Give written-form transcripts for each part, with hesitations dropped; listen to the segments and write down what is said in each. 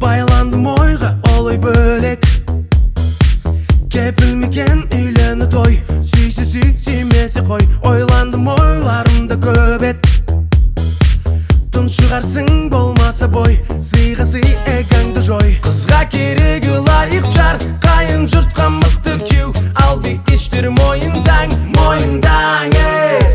Байландым ойға олай бөлек, кепілмеген үйлені той. Сүйсі сүй, сүймесе қой. Ойландым ойларымда көп ет, тұншығарсың болмаса бой. Сыйға сый, эгаңды жой. Қызға керегі лайық жар, қайын жұртқа мықты кеу. Ал бикештер мойындаң, мойындаң.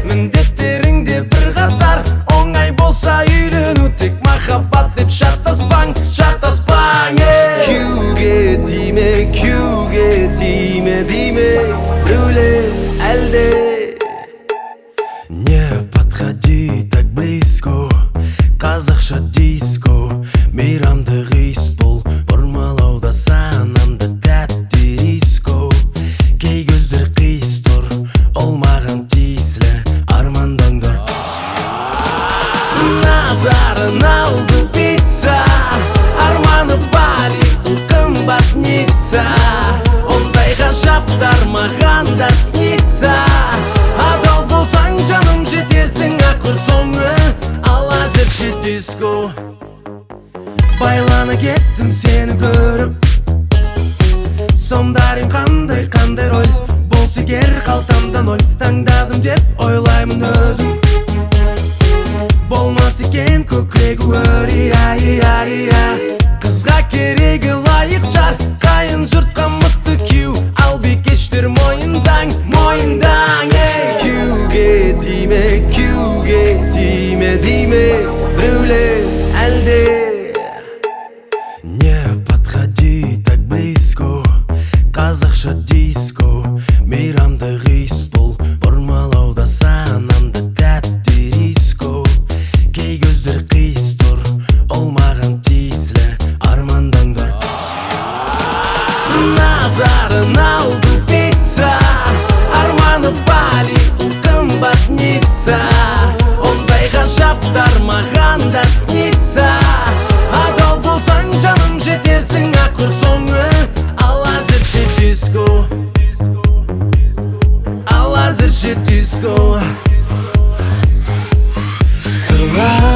Міндеттеріңде бір қатар, оңай болса үйлену. Тек махаббат деп шаттаспаң, шаттаспаң. Күйге тиме, күйге тиме, тиме, біреулер әлде. Не подходи так близко, Қазақша диско. Мейрамдық Есбол, бұрмалауда санамды тәтті диско. Кей көздер қиыс тұр, ол маған тиесілі армандаңдар. Назарын алды пицца, арманы Бали, қымбат Ницца. Ондай ғажаптар маған да снится. Адал болсаң жаным жетерсің ақыр соңы. Ал әзірше диско. Байлана кеттім сені көріп, сомдарың қандай қандай роль. Болсы кер қалтамда ноль, таңдадым деп ойлаймын өзім. Болмас екен көкірегі өр. Қызға керегі лайық жар, қайын жұртқа мықты кеу. Ал бикештер мойындаң, мойындаң. Күйге тиме, күйге тиме, тиме, біреулер әлде. Не подходи так близко, Қазақша диско. Мейрамдық Есбол, бұрмалауда санамды тәтті диско. Кей көздер қиыс тұр, ол маған тиесілі армандаңдар. Назарын алды пицца, арманы Бали, қымбат Ницца. Ондай ғажаптар маған да снится. Адал болсаң жаным жетерсің ақыр соңы. Ал әзірше диско, ал әзірше диско. Сырлар,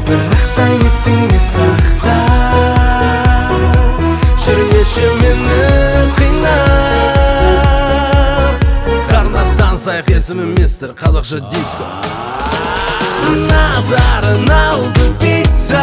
бірақ та есіңе сақта. Жүрмеші мені қинап. Қарнастан сайық есімі мистер Қазақша диско. Назарын алды пицца,